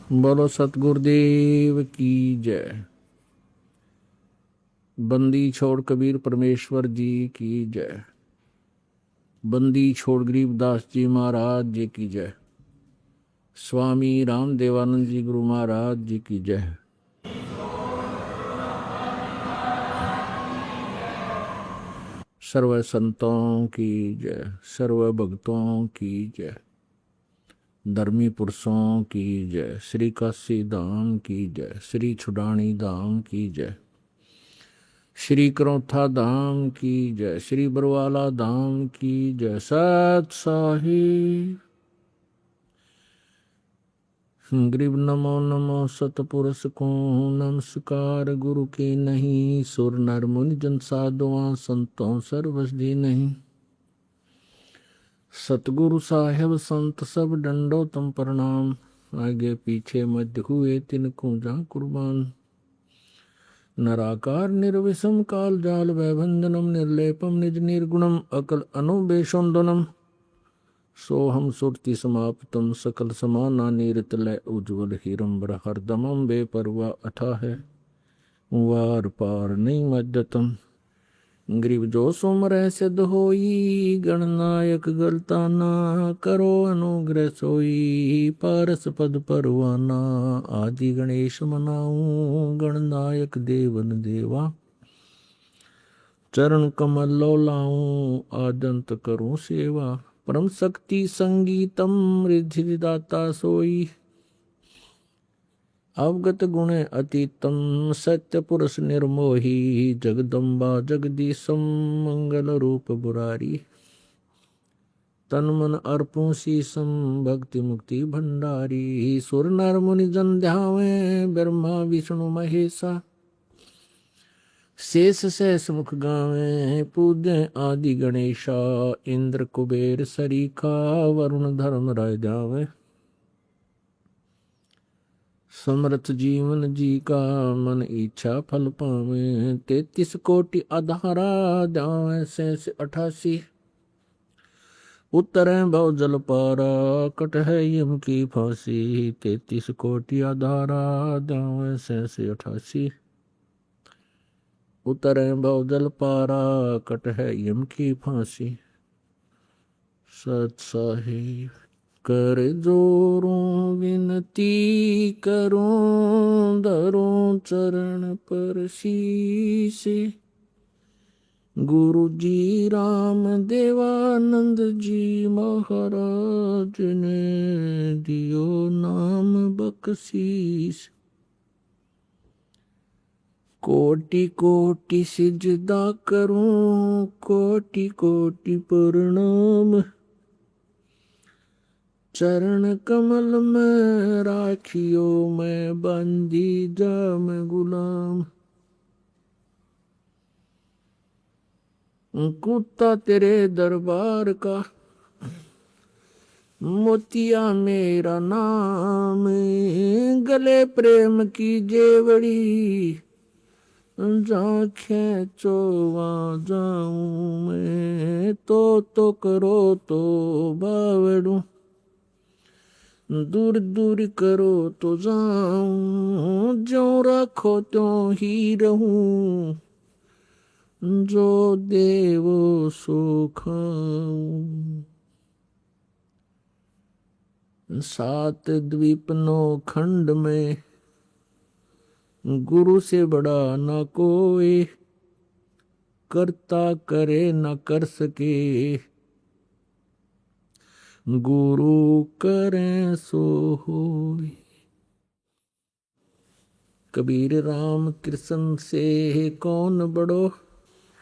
बोलो सतगुरुदेव की जय। बंदी छोड़ कबीर परमेश्वर जी की जय। बंदी छोड़ गरीबदास जी महाराज जी की जय। स्वामी राम देवानंद जी गुरु महाराज जी की जय। सर्व संतों की जय, सर्व भक्तों की जय, धर्मी पुरुषों की जय, श्री काशी धाम की जय, श्री छुडानी धाम की जय, श्री करौथा धाम की जय, श्री बरवाला धाम की जय। सत साहिब गरीब नमो नमो सतपुरुष को नमस्कार। गुरु की नहीं सुर नर मुनि जन साधुआ संतों सर्वसदी नहीं। सतगुरु साहेब संत सब डंडो तुम प्रणाम। आगे पीछे मध्य हुए तिनको जा कुर्बान। नराकार निर्विषम काल जाल वैभंजनम निर्लेपम निज निर्गुणम अकल अनुबेशोन्दनम। सोहम सुरति समाप्तम सकल समाना नीरतलय उज्ज्वल हिरंबर हरदमम बेपरवा अठा है वार पार नहीं मज्जतम। गरीब जो सुमर सिद्ध होई गणनायक गलताना करो अनुग्रह सोई पारस पद परवाना। आदि गणेश मनाऊं गणनायक देवन देवा चरण कमल लो लाऊं आदंत करूं सेवा। परम शक्ति संगीतम रिद्धिदाता सोई अवगत गुण अतीतम सत्य पुरुष निर्मोही। जगदम्बा जगदीशम मंगल रूप बुरारी। तन मन अर्पों शीसम भक्ति मुक्ति भंडारी। सुर नर मुनि जन ध्यावे ब्रह्मा विष्णु महेशा। शेष सहस मुख गावे पूज्य आदि गणेशा। इंद्र कुबेर सरीखा वरुण धर्म राय जावे। समर्थ जीवन जी का मन इच्छा फल पावे। 33 कोटि आधारा जावे शेष 88। उत्तर भव जल पारा कट है यम की फांसी। 33 कोटि आधारा जावे शेष 88। उत्तर भव जल पारा कट है यम की फांसी। सत साहिब कर जोरों विनती करूं धरूं चरण पर शीश। गुरु जी राम देवानंद जी महाराज ने दियो नाम बख्शीश। कोटि कोटि सिजदा करूं कोटि कोटि प्रणाम। चरण कमल में राखियो मैं बंदी जाम गुलाम। कुत्ता तेरे दरबार का मोतिया मेरा नाम। गले प्रेम की जेवड़ी जा खेचो वहाँ जाऊं मैं। तो करो तो बावड़ू दूर दूर करो तो जाऊं। जो रखो त्यों ही रहूं जो देवो सो खाऊं। 7 द्वीप 9 खंड में गुरु से बड़ा न कोई। करता करे न कर सके गुरु करें सो होय। कबीर राम कृष्ण से कौन बड़ो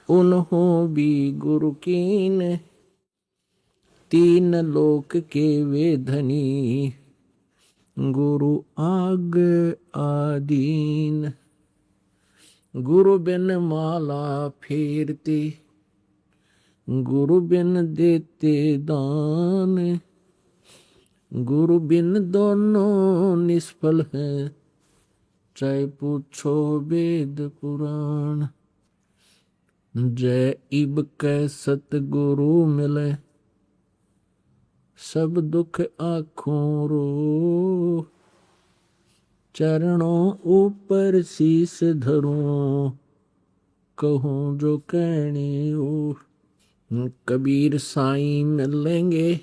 उन्हों भी गुरु कीन। 3 लोक के वे धनी गुरु आग आदीन। गुरु बिन माला फेरते गुरु बिन देते दान। गुरु बिन दोनों निष्फल है चाहे पूछो वेद पुराण। जय इब कै सतगुरु मिले सब दुख आँखों रो। चरणों ऊपर शीस धरूं, कहूँ जो कहनी हो। कबीर साईं मिलेंगे,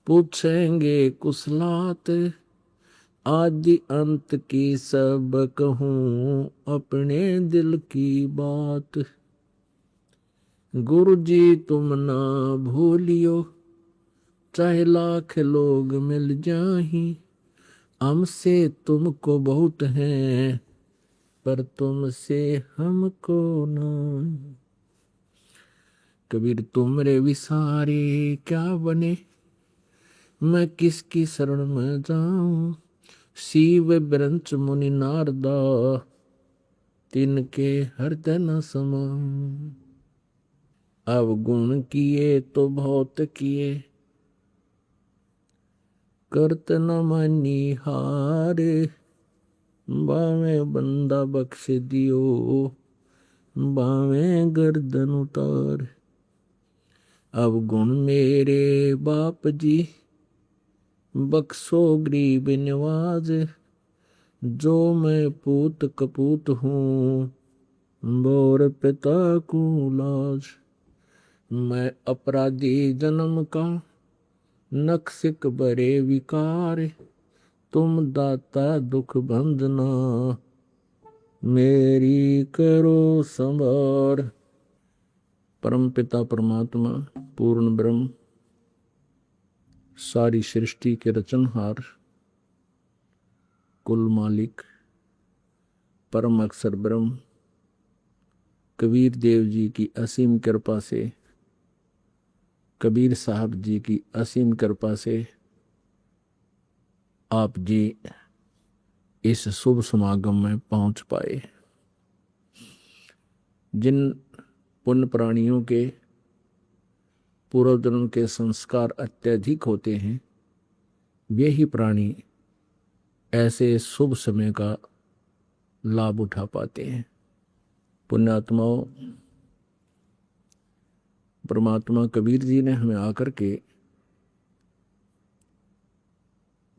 पूछेंगे कुशलात, आदि अंत की सब कहूँ अपने दिल की बात। गुरु जी तुम ना भूलियो, चाहे लाख लोग मिल जाही, हमसे तुमको बहुत है, पर तुमसे हमको ना। कबीर तुमरे विसारे क्या बने, मैं किसकी शरण में जाऊं। शिव ब्रंच मुनि नारदा, तिनके हृदय न समाऊं। अवगुण किए तो बहुत किए, करत न मानी हार। बावे बंदा बख्श दियो, बावे गर्दन उतार। अवगुण मेरे बाप जी, बख्शो गरीब नवाज। जो मैं पूत कपूत हूँ, बोर पिता को लाज। मैं अपराधी जन्म का, नक्सिक बरे विकार। तुम दाता दुख भंजना, मेरी करो संभार। परम पिता परमात्मा पूर्ण ब्रह्म, सारी सृष्टि के रचनहार, कुल मालिक, परम अक्षर ब्रह्म, कबीर देव जी की असीम कृपा से, कबीर साहब जी की असीम कृपा से आप जी इस शुभ समागम में पहुंच पाए। जिन पुण्य प्राणियों के पूर्व जन्म के संस्कार अत्यधिक होते हैं, वे ही प्राणी ऐसे शुभ समय का लाभ उठा पाते हैं। पुण्यात्माओं, परमात्मा कबीर जी ने हमें आकर के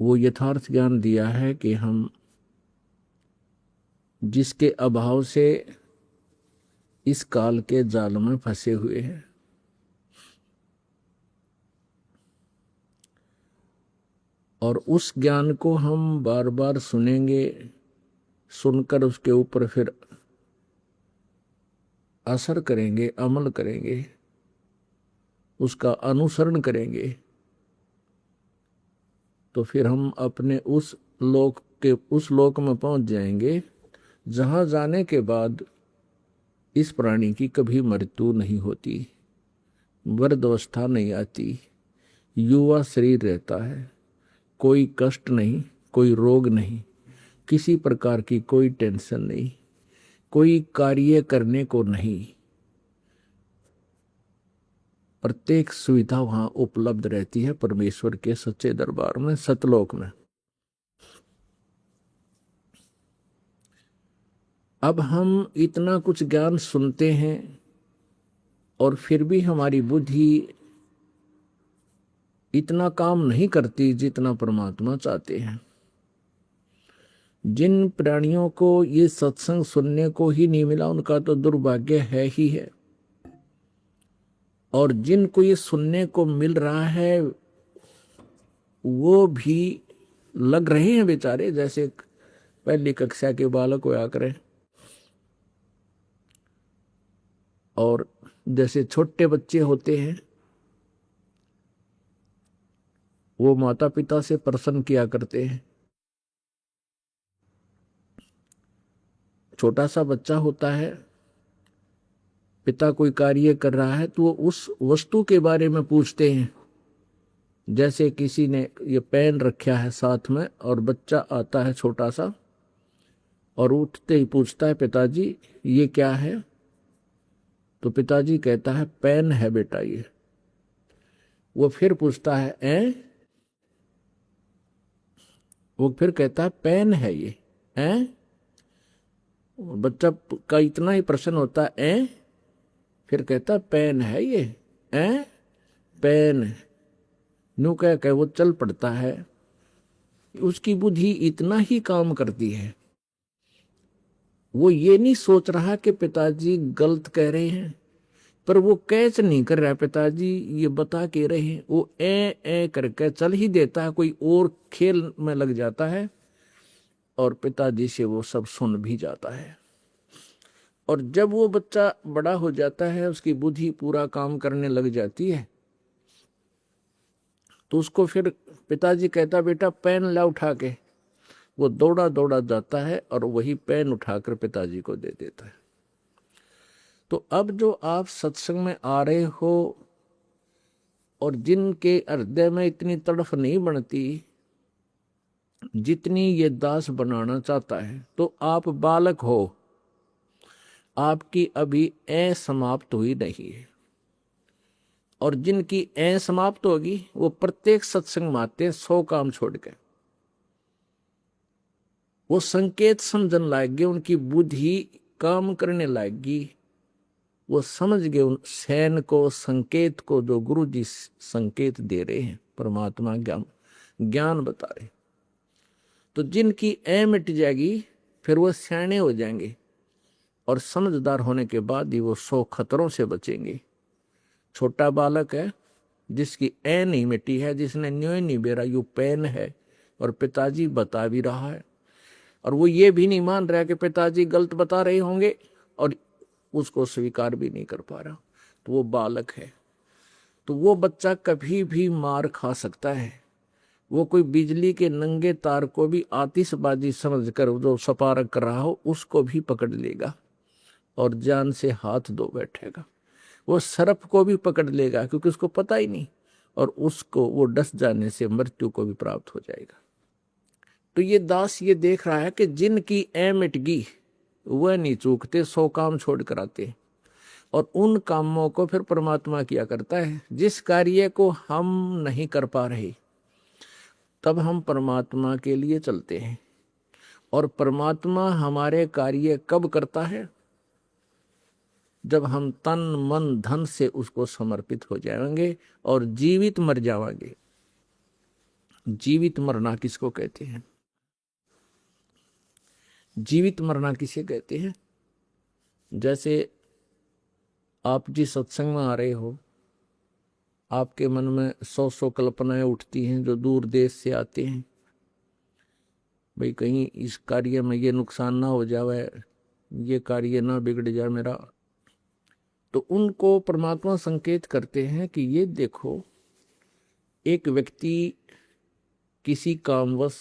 वो यथार्थ ज्ञान दिया है कि हम जिसके अभाव से इस काल के जाल में फंसे हुए हैं, और उस ज्ञान को हम बार बार सुनेंगे, सुनकर उसके ऊपर फिर असर करेंगे, अमल करेंगे, उसका अनुसरण करेंगे, तो फिर हम अपने उस लोक में पहुंच जाएंगे जहां जाने के बाद इस प्राणी की कभी मृत्यु नहीं होती, वृद्धावस्था नहीं आती, युवा शरीर रहता है, कोई कष्ट नहीं, कोई रोग नहीं, किसी प्रकार की कोई टेंशन नहीं, कोई कार्य करने को नहीं। प्रत्येक सुविधा वहां उपलब्ध रहती है परमेश्वर के सच्चे दरबार में, सतलोक में। अब हम इतना कुछ ज्ञान सुनते हैं और फिर भी हमारी बुद्धि इतना काम नहीं करती जितना परमात्मा चाहते हैं। जिन प्राणियों को ये सत्संग सुनने को ही नहीं मिला, उनका तो दुर्भाग्य है ही है, और जिनको ये सुनने को मिल रहा है वो भी लग रहे हैं बेचारे, जैसे पहली कक्षा के बालक होया करें, और जैसे छोटे बच्चे होते हैं वो माता पिता से प्रसन्न किया करते हैं। छोटा सा बच्चा होता है, पिता कोई कार्य कर रहा है तो वो उस वस्तु के बारे में पूछते हैं। जैसे किसी ने ये पेन रखा है साथ में और बच्चा आता है छोटा सा और उठते ही पूछता है, पिताजी ये क्या है? तो पिताजी कहता है, पेन है बेटा ये। वो फिर पूछता है, वो फिर कहता है, पेन है ये। बच्चा का इतना ही प्रश्न होता है, फिर कहता है, पेन है ये। पेन। न्यू कह के वो चल पड़ता है उसकी बुद्धि इतना ही काम करती है, वो ये नहीं सोच रहा कि पिताजी गलत कह रहे हैं, पर वो कैच नहीं कर रहा पिताजी ये बता के रहे हैं, वो ए करके चल ही देता है, कोई और खेल में लग जाता है और पिताजी से वो सब सुन भी जाता है। और जब वो बच्चा बड़ा हो जाता है, उसकी बुद्धि पूरा काम करने लग जाती है, तो उसको फिर पिताजी कहता बेटा पेन ला उठा के, वो दौड़ा दौड़ा जाता है और वही पेन उठाकर पिताजी को दे देता है। तो अब जो आप सत्संग में आ रहे हो और जिनके हृदय में इतनी तड़फ नहीं बनती जितनी ये दास बनाना चाहता है, तो आप बालक हो, आपकी अभी समाप्त हुई नहीं है। और जिनकी समाप्त होगी वो प्रत्येक सत्संग में आते हैं 100 काम छोड़ के, वो संकेत समझन लाएंगे, उनकी बुद्धि काम करने लाएगी, वो समझ गए उन सैन को, संकेत को जो गुरु जी संकेत दे रहे हैं, परमात्मा ज्ञान बता रहे। तो जिनकी मिट जाएगी फिर वो सयाने हो जाएंगे और समझदार होने के बाद ही वो 100 खतरों से बचेंगे। छोटा बालक है जिसकी नहीं मिटी है, जिसने न्योय नहीं बेरा यू पेन है और पिताजी बता भी रहा है, और वो ये भी नहीं मान रहा कि पिताजी गलत बता रहे होंगे और उसको स्वीकार भी नहीं कर पा रहा, तो वो बालक है। तो वो बच्चा कभी भी मार खा सकता है, वो कोई बिजली के नंगे तार को भी आतिशबाजी समझकर जो सपारक कर रहा हो उसको भी पकड़ लेगा और जान से हाथ धो बैठेगा। वो सर्प को भी पकड़ लेगा क्योंकि उसको पता ही नहीं, और उसको वो डस जाने से मृत्यु को भी प्राप्त हो जाएगा। तो ये दास ये देख रहा है कि जिनकी मिटगी वह नहीं चूकते, 100 काम छोड़ कर आते, और उन कामों को फिर परमात्मा किया करता है। जिस कार्य को हम नहीं कर पा रहे तब हम परमात्मा के लिए चलते हैं, और परमात्मा हमारे कार्य कब करता है? जब हम तन मन धन से उसको समर्पित हो जाएंगे और जीवित मर जाएंगे। जीवित मरना किसको कहते हैं? जीवित मरना किसे कहते हैं? जैसे आप जिस सत्संग में आ रहे हो, आपके मन में 100 कल्पनाएं उठती हैं जो दूर देश से आते हैं, भाई कहीं इस कार्य में ये नुकसान ना हो जाए, ये कार्य ना बिगड़ जाए मेरा। तो उनको परमात्मा संकेत करते हैं कि ये देखो, एक व्यक्ति किसी कामवश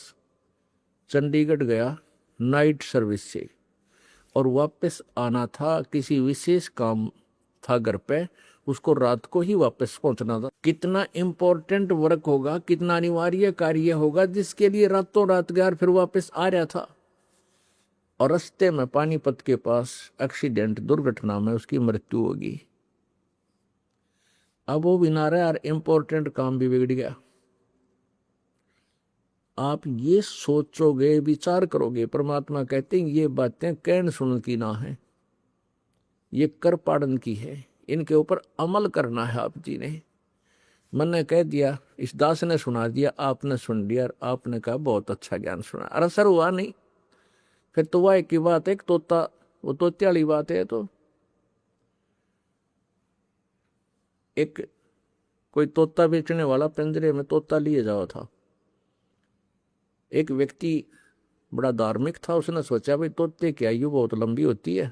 चंडीगढ़ गया नाइट सर्विस से, और वापस आना था, किसी विशेष काम था घर पे, उसको रात को ही वापस पहुंचना था। कितना इंपॉर्टेंट वर्क होगा, कितना अनिवार्य कार्य होगा जिसके लिए रातों रात गया फिर वापस आ रहा था, और रास्ते में पानीपत के पास एक्सीडेंट, दुर्घटना में उसकी मृत्यु होगी। अब वो बिना रहा यार, इंपॉर्टेंट काम भी बिगड़ गया। आप ये सोचोगे, विचार करोगे, परमात्मा कहते हैं ये बातें कहन सुन की ना है, ये कर पाड़न की है, इनके ऊपर अमल करना है। आप जी ने, मन ने कह दिया, इस दास ने सुना दिया, आपने सुन लिया, आपने कहा बहुत अच्छा ज्ञान सुना, अरे सर हुआ नहीं, फिर तो वह की बात है, एक तोता, वो तोते वाली बात है। तो एक कोई तोता बेचने वाला पिंजरे में तोता लिए जाओ था। एक व्यक्ति बड़ा धार्मिक था, उसने सोचा भाई तोते की आयु बहुत लंबी होती है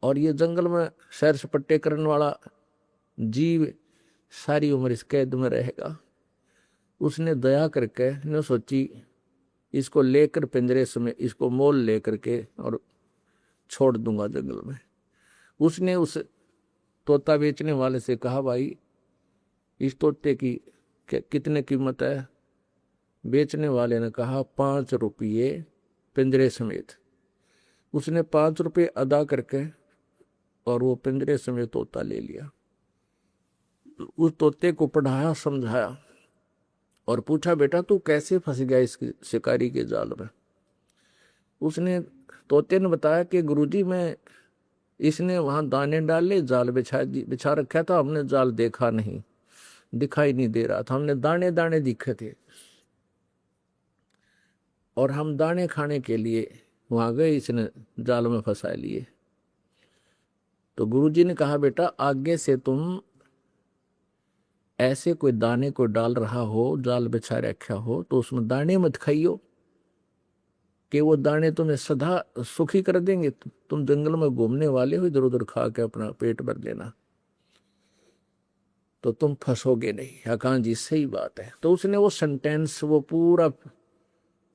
और ये जंगल में सैर सपट्टे करने वाला जीव सारी उम्र इस कैद में रहेगा। उसने दया करके ने सोची इसको लेकर पिंजरे में, इसको मोल लेकर के और छोड़ दूंगा जंगल में। उसने उस तोता बेचने वाले से कहा भाई इस तोते की कितने कीमत है? बेचने वाले ने कहा 5 रुपये पिंजरे समेत। उसने 5 रुपये अदा करके और वो पिंजरे समेत तोता ले लिया। उस तोते को पढ़ाया, समझाया और पूछा बेटा तू कैसे फंस गया इस शिकारी के जाल में? उसने तोते ने बताया कि गुरुजी मैं, इसने वहां दाने डाले, जाल बिछा रखा था, हमने जाल देखा नहीं, दिखाई नहीं दे रहा था, हमने दाने दाने दिखे थे। और हम दाने खाने के लिए वहां गए, इसने जाल में फंसा लिए। तो गुरुजी ने कहा बेटा आगे से तुम ऐसे कोई दाने को डाल रहा हो, जाल बिछा रखा हो, तो उसमें दाने मत खाइयो कि वो दाने तुम्हें सदा सुखी कर देंगे। तुम जंगल में घूमने वाले हो, इधर उधर खा के अपना पेट भर लेना, तो तुम फंसोगे नहीं। हाँ जी सही बात है। तो उसने वो सेंटेंस, वो पूरा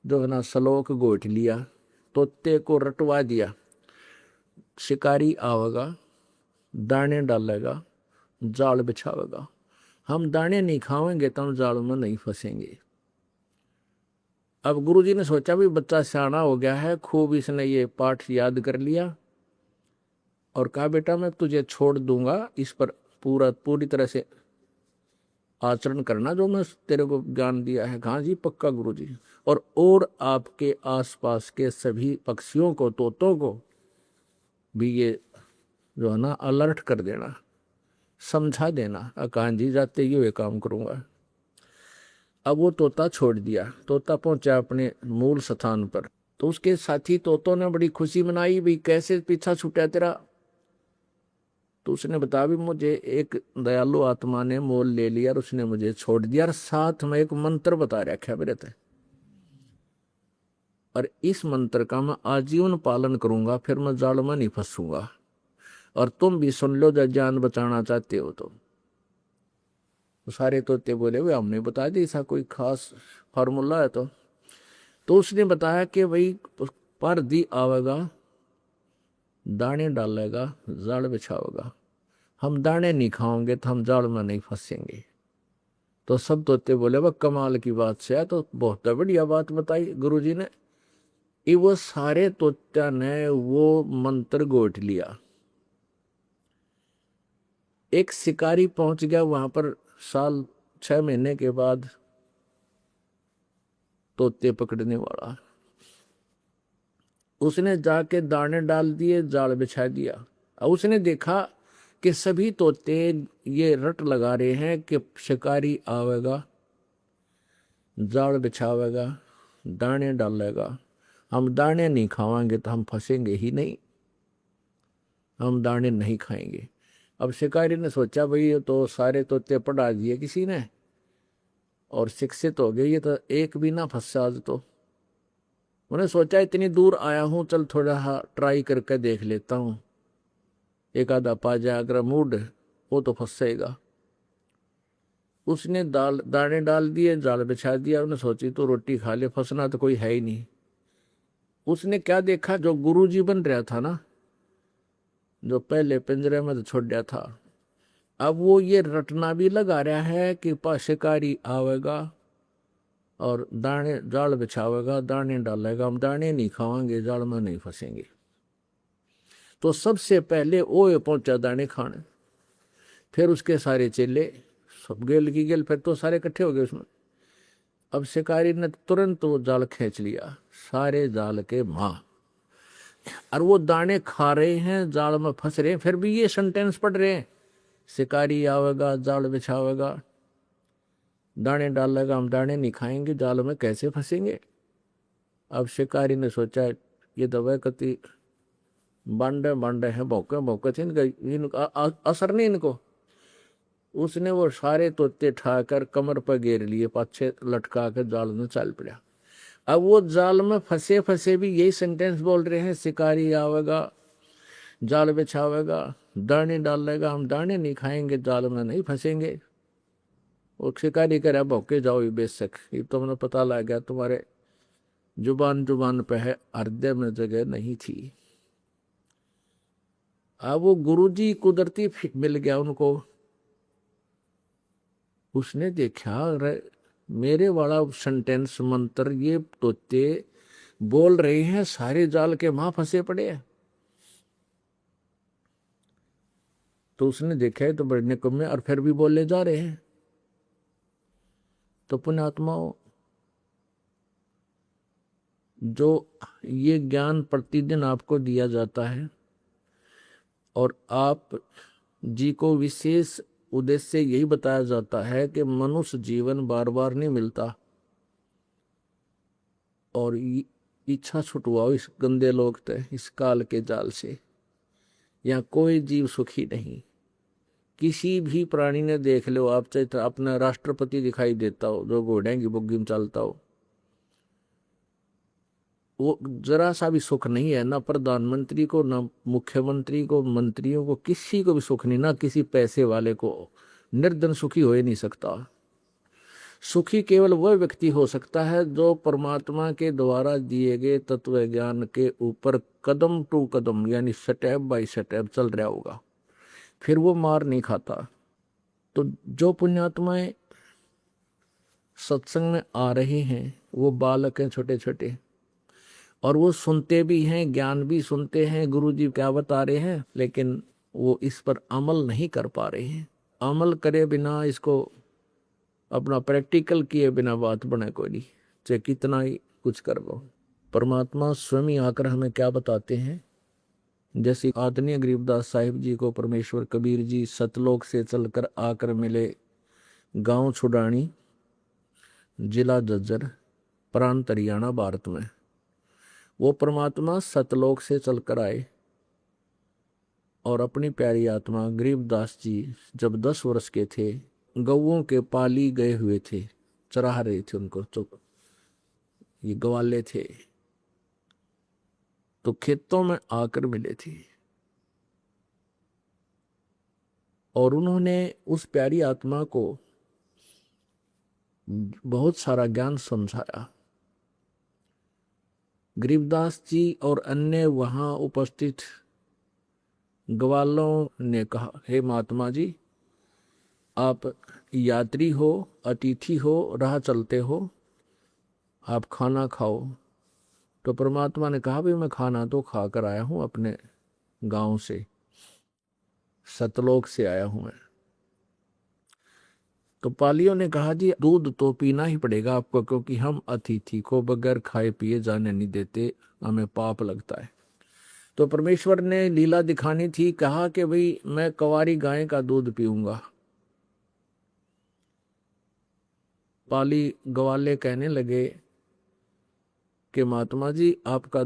जो है ना श्लोक गोट लिया, तोते को रटवा दिया। शिकारी आवेगा, दाने डालेगा, जाल बिछावेगा, हम दाने नहीं खाएंगे तो हम जाल में नहीं फंसेंगे। अब गुरुजी ने सोचा भी बच्चा सियाना हो गया है, खूब इसने ये पाठ याद कर लिया और कहा बेटा मैं तुझे छोड़ दूंगा, इस पर पूरी तरह से आचरण करना जो मैं तेरे को ज्ञान दिया है। कहा जी पक्का गुरुजी। और आपके आसपास के सभी पक्षियों को, तोतों को भी ये जो है ना अलर्ट कर देना, समझा देना। कहा जी जाते ही ये काम करूंगा। अब वो तोता छोड़ दिया, तोता पहुंचा अपने मूल स्थान पर। तो उसके साथी तोतों ने बड़ी खुशी मनाई, भी कैसे पीछा छूटा तेरा। तो उसने बताया भी मुझे एक दयालु आत्मा ने मोल ले लिया और उसने मुझे छोड़ दिया, और साथ में एक मंत्र बता रखा मेरे ते, और इस मंत्र का मैं आजीवन पालन करूंगा, फिर मैं जाल में नहीं फंसूंगा। और तुम भी सुन लो जब जान बचाना चाहते हो तो। सारे तोते बोले वे हमने बता दी, ऐसा कोई खास फार्मूला है तो उसने बताया कि भाई पर दी आवेगा, दाने डालेगा, जाल बिछाओगा, हम दाने नहीं खाओगे तो हम जाल में नहीं फंसेंगे। तो सब तोते बोले वह कमाल की बात से है, तो बहुत बढ़िया बात बताई गुरुजी ने। वो सारे तोत्या ने वो मंत्र गोट लिया। एक शिकारी पहुंच गया वहां पर, साल 6 महीने के बाद, तोते पकड़ने वाला। उसने जाके दाने डाल दिए, जाल बिछा दिया। और उसने देखा कि सभी तोते ये रट लगा रहे हैं कि शिकारी आवेगा, जाल बिछावेगा, दाने डालेगा, हम दाने नहीं खावाएंगे तो हम फंसेंगे ही नहीं, हम दाने नहीं खाएंगे। अब शिकारी ने सोचा भाई ये तो सारे तोते पढ़ा दिए किसी ने और शिक्षित हो गए, ये तो एक भी ना फंसा आज तो। उन्हें सोचा इतनी दूर आया हूं, चल थोड़ा ट्राई करके देख लेता हूं, एक आधा पा जाए, अगर मूड वो तो फंसेगा। उसने दाने डाल दिए, जाल बिछा दिया। उन्हें सोची तो रोटी खा ले, फंसना तो कोई है ही नहीं। उसने क्या देखा, जो गुरुजी बन रहा था ना, जो पहले पिंजरे में तो छोड़ दिया था, अब वो ये रटना भी लगा रहा है कि शिकारी आवेगा और दाने जाल बिछावेगा, दाने डालेगा, हम दाने नहीं खाएंगे, जाल में नहीं फंसेंगे। तो सबसे पहले वो पहुंचा दाने खाने, फिर उसके सारे चेले, सब गेल की गेल, फिर तो सारे इकट्ठे हो गए उसमें। अब शिकारी ने तुरंत वो जाल खींच लिया, सारे जाल के मां, और वो दाने खा रहे हैं, जाल में फंस रहे हैं, फिर भी ये सेंटेंस पढ़ रहे हैं, शिकारी आवेगा, जाल बिछावेगा, दाने डालेगा, हम दाने नहीं खाएंगे, जाल में कैसे फंसेंगे। अब शिकारी ने सोचा ये दवा कति बांडे बांडे हैं, भौके भौके थे, इनका असर नहीं इनको। उसने वो सारे तोते ठाकर कमर पर घेर लिए, पाछे लटका कर जाल में चल पड़ा। अब वो जाल में फंसे फंसे भी यही सेंटेंस बोल रहे हैं, शिकारी आवेगा, जाल बिछावेगा, दाने डालेगा, हम दाने नहीं खाएंगे, जाल में नहीं फंसेंगे। वो शिकारी कह रहा भौके जाओ ये बेशक, ये तो मैंने पता लग गया तुम्हारे जुबान जुबान पे है, हृदय में जगह नहीं थी। अब वो गुरुजी कुदरती मिल गया उनको। उसने देखा मेरे वाला सेंटेंस मंत्र ये तोते बोल रहे हैं, सारे जाल के मां फंसे पड़े हैं। तो उसने देखा है तो बड़े निकम्मे, और फिर भी बोले जा रहे हैं। तो पुण्यात्माओं, जो ये ज्ञान प्रतिदिन आपको दिया जाता है और आप जी को विशेष उद्देश्य से यही बताया जाता है कि मनुष्य जीवन बार बार नहीं मिलता, और इच्छा छुटवाओ इस गंदे लोग ते इस काल के जाल से। यहाँ कोई जीव सुखी नहीं। किसी भी प्राणी ने देख लो आप, चाहे तो अपना राष्ट्रपति दिखाई देता हो जो घोड़े की बुग्गी में चलता हो, वो जरा सा भी सुख नहीं है। ना प्रधानमंत्री को, ना मुख्यमंत्री को, मंत्रियों को, किसी को भी सुख नहीं। ना किसी पैसे वाले को। निर्धन सुखी हो ही नहीं सकता। सुखी केवल वह व्यक्ति हो सकता है जो परमात्मा के द्वारा दिए गए तत्व ज्ञान के ऊपर कदम टू कदम यानी स्टेप बाय स्टेप चल रहा होगा, फिर वो मार नहीं खाता। तो जो पुण्यात्माएं सत्संग में आ रहे हैं वो बालक हैं छोटे छोटे, और वो सुनते भी हैं, ज्ञान भी सुनते हैं, गुरु जी क्या बता रहे हैं, लेकिन वो इस पर अमल नहीं कर पा रहे हैं। अमल करे बिना, इसको अपना प्रैक्टिकल किए बिना बात बने कोई नहीं, चाहे कितना ही कुछ कर लो। परमात्मा स्वयं ही आकर हमें क्या बताते हैं। जैसे आदरणीय गरीबदास साहिब जी को परमेश्वर कबीर जी सतलोक से चलकर आकर मिले, गांव छुड़ानी, जिला झज्जर, प्रांत हरियाणा, भारत में। वो परमात्मा सतलोक से चलकर आए और अपनी प्यारी आत्मा गरीबदास जी जब 10 वर्ष के थे, गौओं के पाली गए हुए थे, चरा रहे थे उनको, तो ये गवाले थे, तो खेतों में आकर मिले थे और उन्होंने उस प्यारी आत्मा को बहुत सारा ज्ञान समझाया। गरीबदास जी और अन्य वहां उपस्थित ग्वालों ने कहा, हे महात्मा जी, आप यात्री हो, अतिथि हो, राह चलते हो, आप खाना खाओ। तो परमात्मा ने कहा, भाई मैं खाना तो खा कर आया हूं, अपने गांव से, सतलोक से आया हूं मैं। तो पालियों ने कहा, जी दूध तो पीना ही पड़ेगा आपको, क्योंकि हम अतिथि को बगैर खाए पिए जाने नहीं देते, हमें पाप लगता है। तो परमेश्वर ने लीला दिखानी थी, कहा कि भाई मैं कंवारी गाय का दूध पीऊंगा। पाली ग्वाले कहने लगे कि महात्मा जी आपका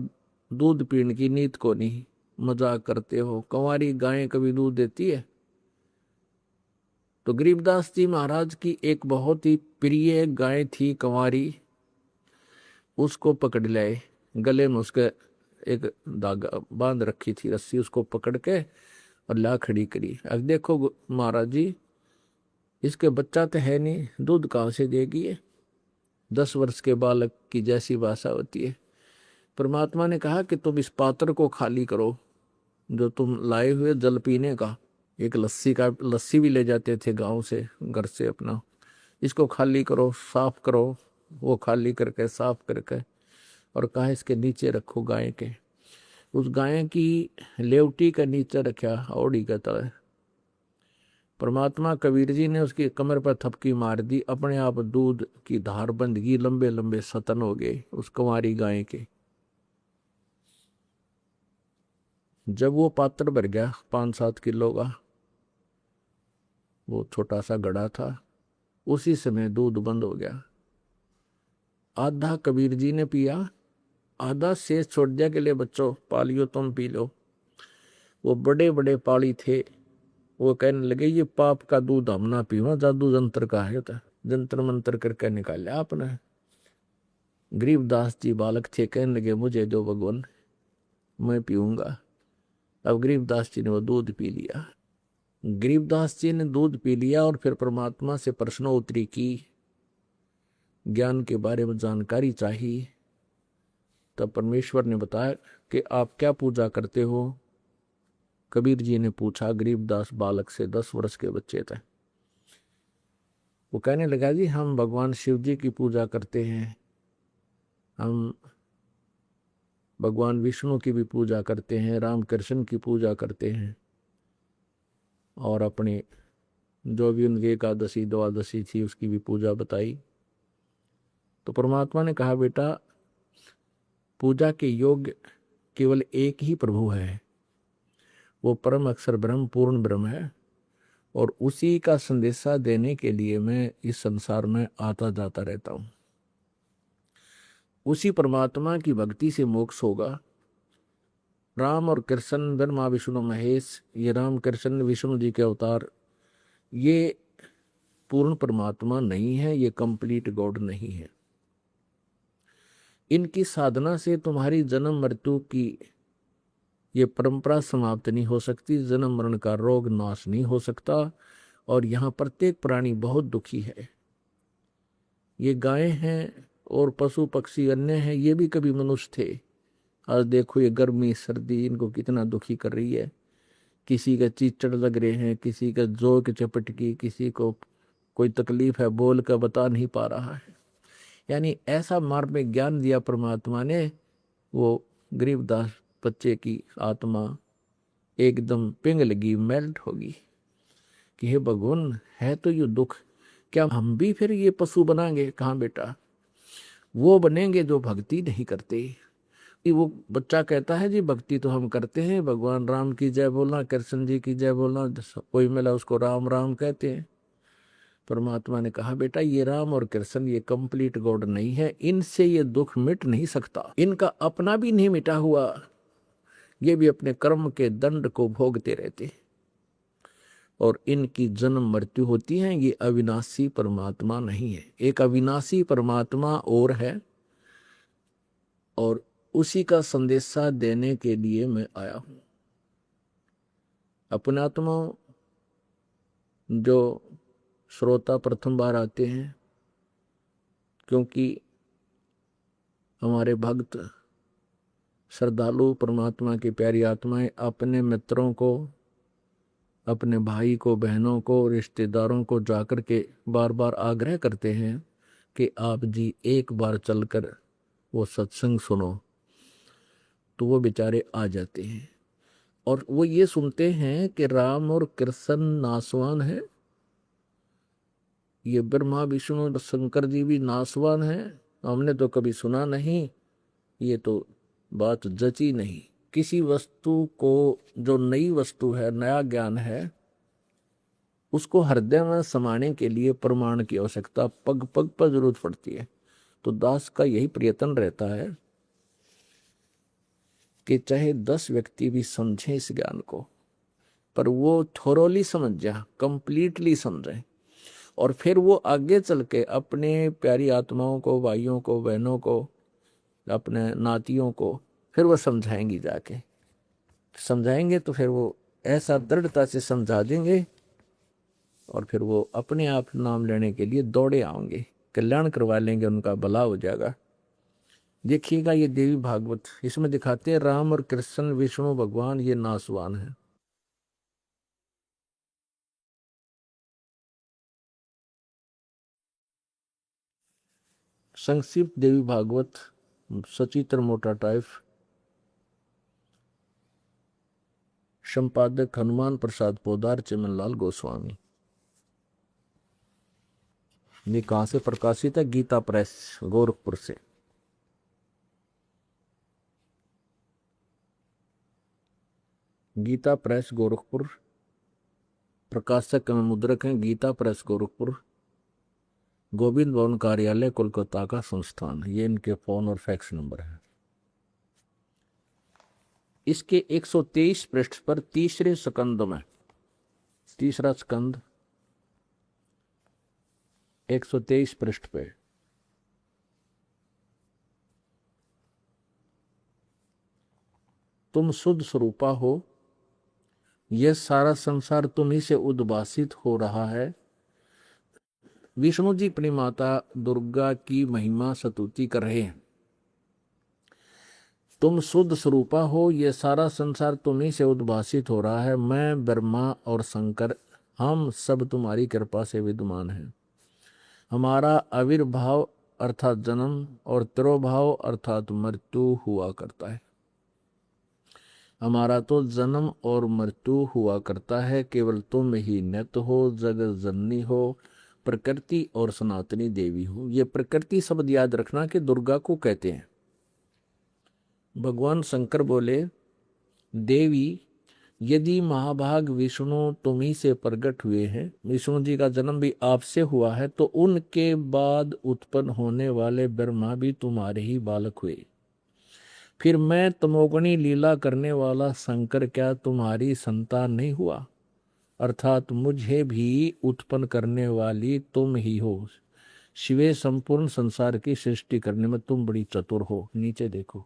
दूध पीने की नीत को नहीं, मजाक करते हो, कंवारी गाय कभी दूध देती है? तो गरीबदास जी महाराज की एक बहुत ही प्रिय गाय थी कंवारी, उसको पकड़ लाए, गले में उसके एक धागा बांध रखी थी रस्सी, उसको पकड़ के और ला खड़ी करी। अब देखो महाराज जी, इसके बच्चा तो है नहीं, दूध कहाँ से देगी ये? 10 वर्ष के बालक की जैसी भाषा होती है। परमात्मा ने कहा कि तुम इस पात्र को खाली करो जो तुम लाए हुए जल पीने का। एक लस्सी भी ले जाते थे गांव से, घर से अपना, इसको खाली करो, साफ करो। वो खाली करके साफ करके और कहा इसके नीचे रखो गाय के। उस गाय की लेवटी का नीचे रखा औड़ी का तले। परमात्मा कबीर जी ने उसकी कमर पर थपकी मार दी, अपने आप दूध की धार बंध गई, लंबे लंबे सतन हो गए उस कुंवारी गाय के। जब वो पात्र भर गया 5-7 किलो का, वो छोटा सा घड़ा था, उसी समय दूध बंद हो गया। आधा कबीर जी ने पिया, आधा शेष छोड़ दिया के लिए बच्चों पालियो तुम पी लो। वो बड़े बड़े पाली थे, वो कहने लगे ये पाप का दूध हम ना पीवा, जादू जंत्र का है, होता जंतर मंत्र करके निकाला आपने। गरीबदास जी बालक थे, कहने लगे मुझे दो भगवान, मैं पीऊंगा। अब गरीबदास जी ने वो दूध पी लिया। गरीबदास जी ने दूध पी लिया और फिर परमात्मा से प्रश्नोत्तरी की, ज्ञान के बारे में जानकारी चाहिए। तब परमेश्वर ने बताया कि आप क्या पूजा करते हो। कबीर जी ने पूछा गरीबदास बालक से, 10 वर्ष के बच्चे थे। वो कहने लगा, जी हम भगवान शिव जी की पूजा करते हैं, हम भगवान विष्णु की भी पूजा करते हैं, राम कृष्ण की पूजा करते हैं, और अपने जो भी उनकी एकादशी द्वादशी थी उसकी भी पूजा बताई। तो परमात्मा ने कहा, बेटा पूजा के योग्य केवल एक ही प्रभु है, वो परम अक्षर ब्रह्म पूर्ण ब्रह्म है, और उसी का संदेशा देने के लिए मैं इस संसार में आता जाता रहता हूँ। उसी परमात्मा की भक्ति से मोक्ष होगा। राम और कृष्ण, ब्रह्मा विष्णु महेश, ये राम कृष्ण विष्णु जी के अवतार, ये पूर्ण परमात्मा नहीं है, ये कंप्लीट गॉड नहीं है। इनकी साधना से तुम्हारी जन्म मृत्यु की ये परंपरा समाप्त नहीं हो सकती, जन्म मरण का रोग नाश नहीं हो सकता। और यहाँ प्रत्येक प्राणी बहुत दुखी है। ये गायें हैं और पशु पक्षी अन्य हैं, ये भी कभी मनुष्य थे। आज देखो ये गर्मी सर्दी इनको कितना दुखी कर रही है। किसी का चीचड़ लग रहे हैं, किसी का जोक चपटकी, किसी को कोई तकलीफ है, बोल कर बता नहीं पा रहा है। यानी ऐसा मार्ग में ज्ञान दिया परमात्मा ने, वो गरीबदास बच्चे की आत्मा एकदम पिंग लगी, मेल्ट होगी कि हे भगवान, है तो ये दुख, क्या हम भी फिर ये पशु बनाएंगे? कहाँ बेटा, वो बनेंगे जो भक्ति नहीं करते। वो बच्चा कहता है जी भक्ति तो हम करते हैं, भगवान राम की जय बोलना, कृष्ण जी की जय बोलना, कोई मिला उसको राम राम कहते हैं। परमात्मा ने कहा बेटा ये राम और कृष्ण ये कंप्लीट गॉड नहीं है, इनसे ये दुख मिट नहीं सकता, इनका अपना भी नहीं मिटा हुआ, ये भी अपने कर्म के दंड को भोगते रहते और इनकी जन्म मृत्यु होती है। ये अविनाशी परमात्मा नहीं है, एक अविनाशी परमात्मा और है, और उसी का संदेशा देने के लिए मैं आया हूं। अपने आत्मा जो श्रोता प्रथम बार आते हैं, क्योंकि हमारे भक्त श्रद्धालु परमात्मा की प्यारी आत्माएं अपने मित्रों को, अपने भाई को, बहनों को, रिश्तेदारों को जाकर के बार बार आग्रह करते हैं कि आप जी एक बार चलकर वो सत्संग सुनो, तो वो बेचारे आ जाते हैं और वो ये सुनते हैं कि राम और कृष्ण नासवान है, ये ब्रह्मा विष्णु शंकर जी भी नासवान है, हमने तो कभी सुना नहीं, ये तो बात जची नहीं। किसी वस्तु को, जो नई वस्तु है, नया ज्ञान है, उसको हृदय में समाने के लिए प्रमाण की आवश्यकता पग पग पर जरूरत पड़ती है। तो दास का यही प्रयत्न रहता है कि चाहे 10 व्यक्ति भी समझें इस ज्ञान को, पर वो थोरोली समझ जाए, कंप्लीटली समझें, और फिर वो आगे चल के अपने प्यारी आत्माओं को, भाइयों को, बहनों को, अपने नातियों को फिर वो समझाएंगी, जाके समझाएंगे तो फिर वो ऐसा दृढ़ता से समझा देंगे और फिर वो अपने आप नाम लेने के लिए दौड़े आएंगे, कल्याण करवा लेंगे, उनका भला हो जाएगा। देखिएगा ये देवी भागवत, इसमें दिखाते हैं राम और कृष्ण विष्णु भगवान ये नासवान है। संक्षिप्त देवी भागवत, सचित्र मोटा टाइप, संपादक हनुमान प्रसाद पोदार, चिमनलाल गोस्वामी। ये कहाँ से प्रकाशित है? गीता प्रेस, गोरखपुर से। गीता प्रेस गोरखपुर, प्रकाशक एवं मुद्रक हैं गीता प्रेस गोरखपुर, गोविंद भवन कार्यालय कोलकाता का संस्थान। ये इनके फोन और फैक्स नंबर है। इसके 123 पृष्ठ पर तीसरे स्कंद में, तीसरा स्कंद 123 पृष्ठ पे, तुम शुद्ध स्वरूपा हो, यह सारा संसार तुम्ही से उद्भासित हो रहा है। विष्णु जी अपनी माता दुर्गा की महिमा स्तुति कर रहे हैं। तुम शुद्ध स्वरूपा हो, यह सारा संसार तुम्ही से उद्भासित हो रहा है। मैं, ब्रह्मा और शंकर, हम सब तुम्हारी कृपा से विद्यमान हैं। हमारा आविर्भाव अर्थात जन्म और तिरोभाव अर्थात मृत्यु हुआ करता है। हमारा तो जन्म और मृत्यु हुआ करता है, केवल तुम ही नित्य हो, जगत जननी हो, प्रकृति और सनातनी देवी हो। ये प्रकृति शब्द याद रखना कि दुर्गा को कहते हैं। भगवान शंकर बोले देवी यदि महाभाग विष्णु तुम ही से प्रकट हुए हैं, विष्णु जी का जन्म भी आपसे हुआ है, तो उनके बाद उत्पन्न होने वाले ब्रह्मा भी तुम्हारे ही बालक हुए। फिर मैं तमोगुणी लीला करने वाला शंकर क्या तुम्हारी संतान नहीं हुआ? अर्थात मुझे भी उत्पन्न करने वाली तुम ही हो। शिवे संपूर्ण संसार की सृष्टि करने में तुम बड़ी चतुर हो। नीचे देखो,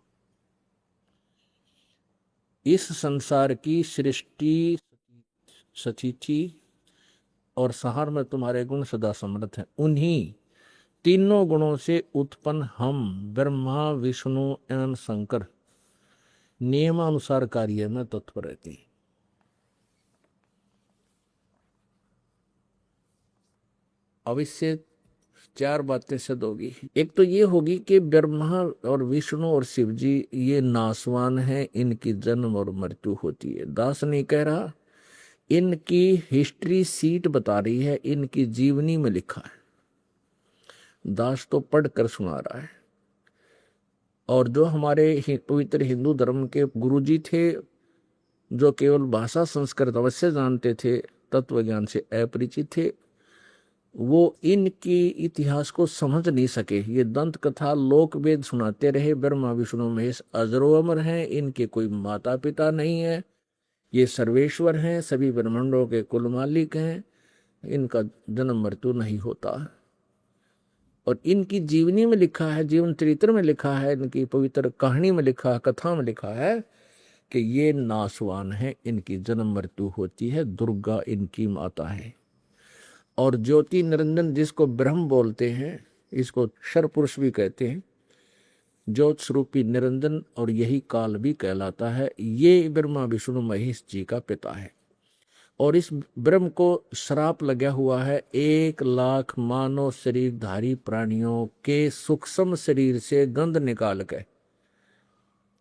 इस संसार की सृष्टि सचिथी और संहार में तुम्हारे गुण सदा समर्थ हैं। उन्हीं तीनों गुणों से उत्पन्न हम ब्रह्मा विष्णु एवं शंकर नियमानुसार कार्य में तत्पर रहते हैं। अब इससे चार बातें सिद्ध होगी। एक तो ये होगी कि ब्रह्मा और विष्णु और शिव जी ये नासवान हैं, इनकी जन्म और मृत्यु होती है। दास नहीं कह रहा, इनकी हिस्ट्री सीट बता रही है, इनकी जीवनी में लिखा है। दास तो पढ़कर सुना रहा है। और जो हमारे पवित्र हिंदू धर्म के गुरुजी थे, जो केवल भाषा संस्कृत अवश्य जानते थे, तत्व ज्ञान से अपरिचित थे, वो इनकी इतिहास को समझ नहीं सके। ये दंत कथा लोक वेद सुनाते रहे। ब्रह्मा विष्णु महेश अजरो अमर हैं, इनके कोई माता पिता नहीं है, ये सर्वेश्वर हैं, सभी ब्रह्मांडों के कुल मालिक हैं, इनका जन्म मृत्यु नहीं होता। और इनकी जीवनी में लिखा है, जीवन चरित्र में लिखा है, इनकी पवित्र कहानी में लिखा, कथा में लिखा है कि ये नासवान है, इनकी जन्म मृत्यु होती है। दुर्गा इनकी माता है। और ज्योति निरंजन जिसको ब्रह्म बोलते हैं, इसको क्षर पुरुष भी कहते हैं, ज्योत स्वरूपी निरंजन, और यही काल भी कहलाता है। ये ब्रह्मा विष्णु महेश जी का पिता है। और इस ब्रह्म को श्राप लगा हुआ है 1,00,000 मानव शरीरधारी प्राणियों के सूक्ष्म शरीर से गंध निकाल के,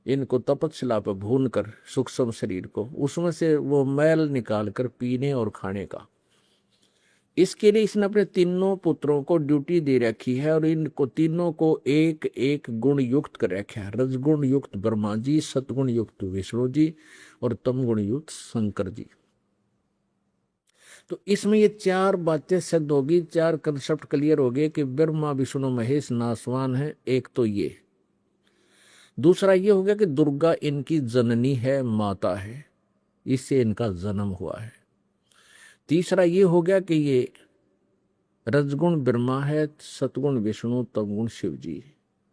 इनको तपस्या पर भून कर सूक्ष्म शरीर को, उसमें से वो मैल निकाल कर पीने और खाने का। इसके लिए इसने अपने तीनों पुत्रों को ड्यूटी दे रखी है, और इनको तीनों को एक एक गुण युक्त कर रखा है। रजगुण युक्त ब्रह्मा जी, सतगुण युक्त विष्णु जी, और तमगुण युक्त शंकर जी। तो इसमें ये चार बातें सिद्ध होगी, चार कंसेप्ट क्लियर हो गए कि ब्रह्मा विष्णु महेश नासवान है। एक तो ये। दूसरा ये हो गया कि दुर्गा इनकी जननी है, माता है, इससे इनका जन्म हुआ है। तीसरा ये हो गया कि ये रजगुण ब्रह्मा है, सतगुण विष्णु, तमगुण शिव जी।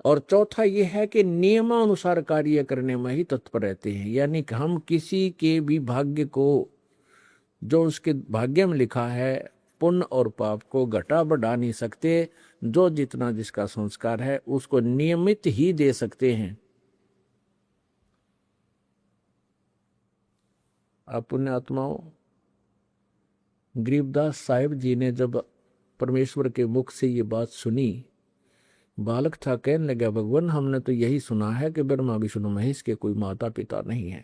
और चौथा ये है कि नियमानुसार कार्य करने में ही तत्पर रहते हैं। यानी कि हम किसी के भी भाग्य को, जो उसके भाग्य में लिखा है, पुण्य और पाप को घटा बढ़ा नहीं सकते। जो जितना जिसका संस्कार है उसको नियमित ही दे सकते हैं। आप पुण्य आत्माओं, गरीबदास साहिब जी ने जब परमेश्वर के मुख से ये बात सुनी, बालक था, कहने लगा, भगवान हमने तो यही सुना है कि ब्रह्मा विष्णु महेश के कोई माता पिता नहीं है,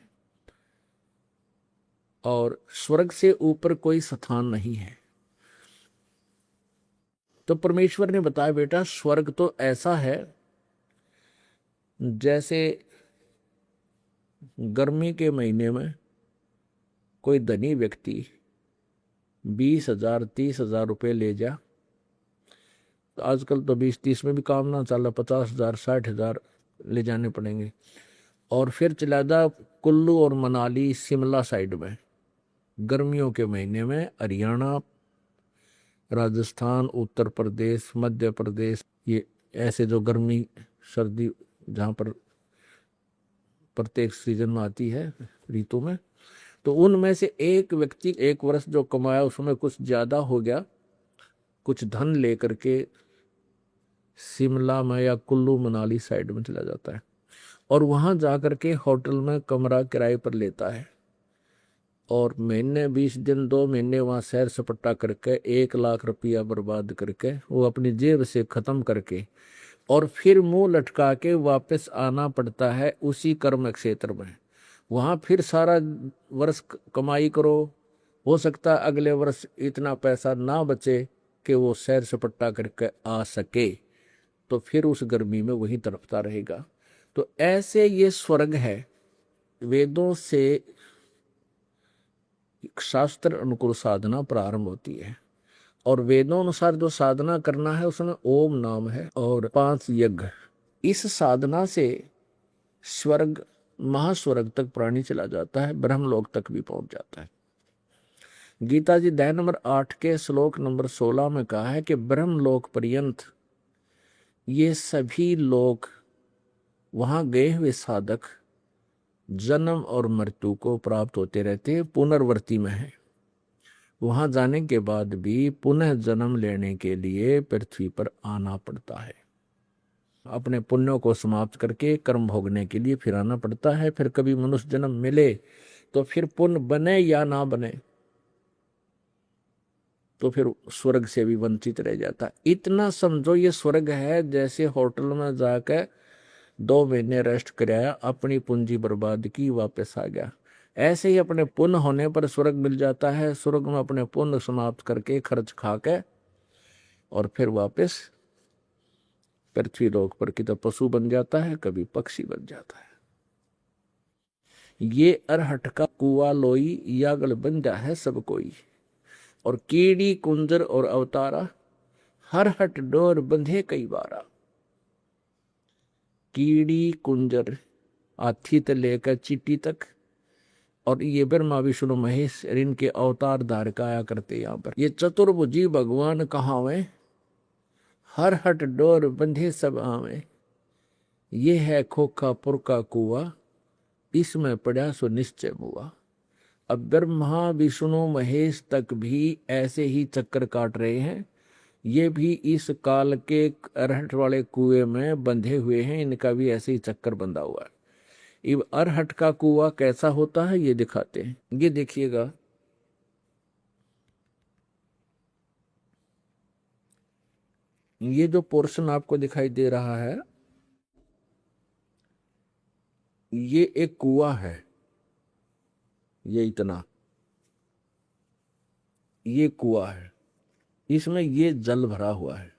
और स्वर्ग से ऊपर कोई स्थान नहीं है। तो परमेश्वर ने बताया, बेटा स्वर्ग तो ऐसा है जैसे गर्मी के महीने में कोई धनी व्यक्ति 20,000 30,000 रुपये ले जा, तो आजकल तो 20-30 में भी काम ना चला, 50,000 60,000 ले जाने पड़ेंगे, और फिर चला जा कुल्लू और मनाली शिमला साइड में गर्मियों के महीने में, हरियाणा राजस्थान उत्तर प्रदेश मध्य प्रदेश, ये ऐसे जो गर्मी सर्दी जहाँ पर प्रत्येक सीजन में आती है ऋतु में, तो उनमें से एक व्यक्ति एक वर्ष जो कमाया उसमें कुछ ज्यादा हो गया, कुछ धन लेकर के शिमला में या कुल्लू मनाली साइड में चला जाता है, और वहां जाकर के होटल में कमरा किराए पर लेता है, और महीने 20 दिन 2 महीने वहां सैर सपट्टा करके 1,00,000 रुपया बर्बाद करके वो अपनी जेब से खत्म करके, और फिर मुंह लटका के वापस आना पड़ता है उसी कर्म क्षेत्र में। वहां फिर सारा वर्ष कमाई करो, हो सकता है अगले वर्ष इतना पैसा ना बचे कि वो सैर सपट्टा करके आ सके, तो फिर उस गर्मी में वहीं तड़पता रहेगा। तो ऐसे ये स्वर्ग है। वेदों से शास्त्र अनुकूल साधना प्रारंभ होती है। और वेदों अनुसार जो साधना करना है उसमें ओम नाम है और 5 यज्ञ। इस साधना से स्वर्ग महास्वर्ग तक प्राणी चला जाता है, ब्रह्मलोक तक भी पहुंच जाता है। गीता जी अध्याय नंबर 8 के श्लोक नंबर 16 में कहा है कि ब्रह्मलोक पर्यंत ये सभी लोग वहां गए हुए साधक जन्म और मृत्यु को प्राप्त होते रहते हैं, पुनर्वर्ती में है। वहां जाने के बाद भी पुनः जन्म लेने के लिए पृथ्वी पर आना पड़ता है। अपने पुण्यों को समाप्त करके कर्म भोगने के लिए फिर आना पड़ता है। फिर कभी मनुष्य जन्म मिले तो फिर पुण्य बने या ना बने तो फिर स्वर्ग से भी वंचित रह जाता है। इतना समझो ये स्वर्ग है जैसे होटल में जाकर 2 महीने रेस्ट कराया, अपनी पूंजी बर्बाद की, वापस आ गया। ऐसे ही अपने पुण्य होने पर स्वर्ग मिल जाता है। स्वर्ग में अपने पुण्य समाप्त करके खर्च खा के और फिर वापस पृथ्वी लोक पर की तो पशु बन जाता है, कभी पक्षी बन जाता है। ये अरहट का कुआ लोई यागल बंजा है सब कोई। और कीड़ी कुंजर और अवतारा हर हट डोर बंधे कई बारा। कीड़ी कुंजर हाथी से लेकर चींटी तक, और ये ब्रह्मा विष्णु महेश इनके अवतार धारक आया करते यहाँ पर। ये चतुर्भुजी भगवान कहाँ हुए, हर हट डोर बंधे सब आवे। ये है खोखा पुरका कुआ, इसमें पड़ा सो निश्चय हुआ। अब ब्रह्मा विष्णु महेश तक भी ऐसे ही चक्कर काट रहे हैं। ये भी इस काल के अरहट वाले कुएं में बंधे हुए हैं, इनका भी ऐसे ही चक्कर बंधा हुआ है। अब अरहट का कुआं कैसा होता है ये दिखाते हैं। ये देखिएगा, ये जो पोर्शन आपको दिखाई दे रहा है ये एक कुआं है। ये इतना ये कुआं है, इसमें ये जल भरा हुआ है।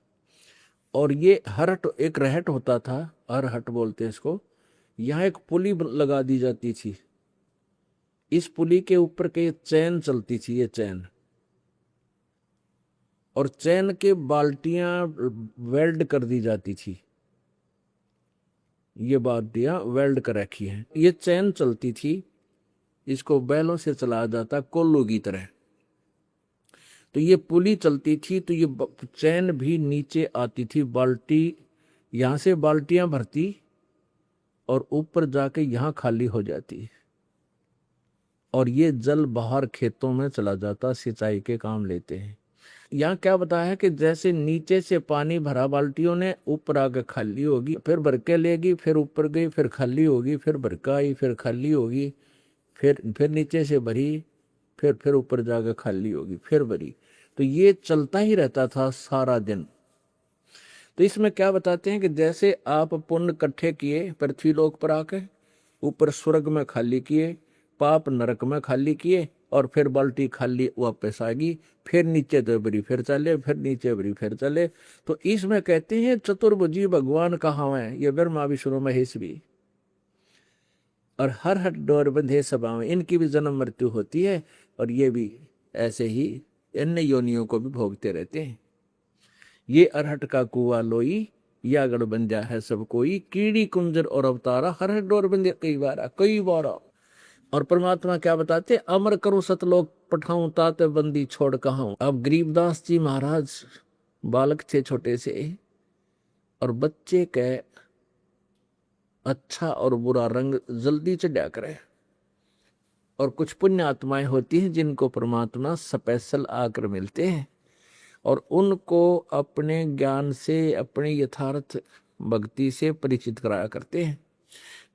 और ये हरट एक रहट होता था, अरहट बोलते हैं इसको। यहाँ एक पुली लगा दी जाती थी, इस पुली के ऊपर के चैन चलती थी, ये चैन, और चैन के बाल्टियां वेल्ड कर दी जाती थी। ये बाल्टियां वेल्ड कर रखी हैं। ये चैन चलती थी, इसको बैलों से चलाया जाता कोल्लू की तरह। तो ये पुली चलती थी तो ये चैन भी नीचे आती थी, बाल्टी यहां से बाल्टियां भरती और ऊपर जाके यहां खाली हो जाती, और ये जल बाहर खेतों में चला जाता, सिंचाई के काम लेते हैं। यहाँ क्या बताया है कि जैसे नीचे से पानी भरा बाल्टियों ने, ऊपर आकर खाली होगी, फिर भर के लेगी, फिर ऊपर गई, फिर खाली होगी, फिर भर के आई, फिर खाली होगी, फिर नीचे से भरी, फिर ऊपर जाकर खाली होगी, फिर भरी। तो ये चलता ही रहता था सारा दिन। तो इसमें क्या बताते हैं कि जैसे आप पुण्य इकट्ठे किए पृथ्वी लोक पर आके, ऊपर स्वर्ग में खाली किए, पाप नरक में खाली किए, और फिर बाल्टी खाली वापस आ गई, फिर नीचे तो बरी फिर चले, फिर नीचे बरी फिर चले। तो इसमें कहते हैं चतुर्भुजी भगवान कहाँ है, ये ब्रह्मा विष्णु महेश भी, और हर हर डोर बंधे सभाओं, इनकी भी जन्म मृत्यु होती है, और ये भी ऐसे ही अन्य योनियों को भी भोगते रहते हैं। ये अरहट का कुआ लोई या गढ़ बंजा है सब कोई। कीड़ी कुंजर और अवतारा हर हर डोर बंधे कई बार। और परमात्मा क्या बताते, अमर करूं सतलोक पठाऊं तात बंदी छोड़ कहां। अब गरीबदास जी महाराज बालक थे छोटे से, और बच्चे के अच्छा और बुरा रंग जल्दी चढ़ा करे। और कुछ पुण्य आत्माएं होती हैं जिनको परमात्मा स्पेशल आकर मिलते हैं, और उनको अपने ज्ञान से, अपने यथार्थ भक्ति से परिचित कराया करते हैं।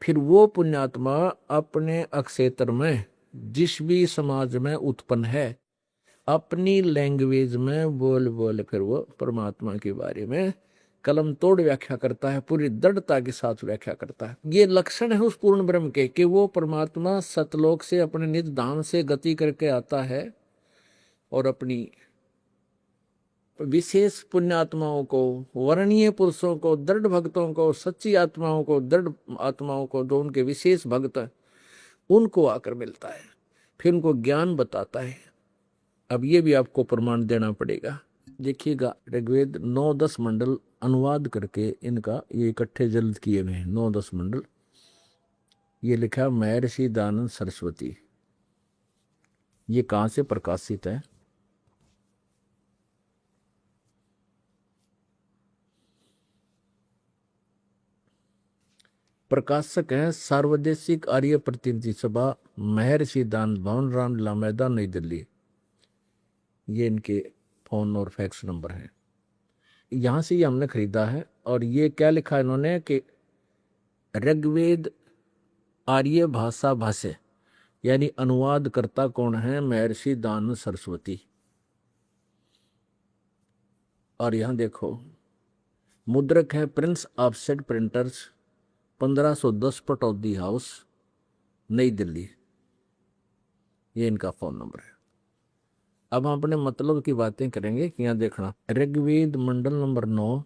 फिर वो पुण्यात्मा अपने अक्षेत्र में, जिस भी समाज में उत्पन्न है, अपनी लैंग्वेज में बोल बोल फिर वो परमात्मा के बारे में कलम तोड़ व्याख्या करता है, पूरी दृढ़ता के साथ व्याख्या करता है। ये लक्षण है उस पूर्ण ब्रह्म के कि वो परमात्मा सतलोक से अपने निज धाम से गति करके आता है, और अपनी विशेष पुण्यात्माओं को, वर्णीय पुरुषों को, दृढ़ भक्तों को, सच्ची आत्माओं को, दृढ़ आत्माओं को, जो उनके विशेष भक्त हैं, उनको आकर मिलता है। फिर उनको ज्ञान बताता है। अब ये भी आपको प्रमाण देना पड़ेगा। देखिएगा ऋग्वेद 9-10 मंडल अनुवाद करके इनका ये इकट्ठे जल्द किए हुए हैं 9-10 मंडल। ये लिखा महर्षि दयानंद सरस्वती। ये कहाँ से प्रकाशित है? प्रकाशक है सार्वदेशिक आर्य प्रतिनिधि सभा, महर्षि दान भवन, रामलीला मैदान, नई दिल्ली। ये इनके फोन और फैक्स नंबर है। यहाँ से ये हमने खरीदा है। और ये क्या लिखा है इन्होंने कि ऋग्वेद आर्य भाषा भाष्य, यानी अनुवाद करता कौन है? महर्षि दानंद सरस्वती। और यहाँ देखो मुद्रक है Prince offset printers, 1510 Pataudi house, नई दिल्ली। ये इनका फोन नंबर है। अब हम अपने मतलब की बातें करेंगे कि यहाँ देखना ऋग्वेद मंडल नंबर 9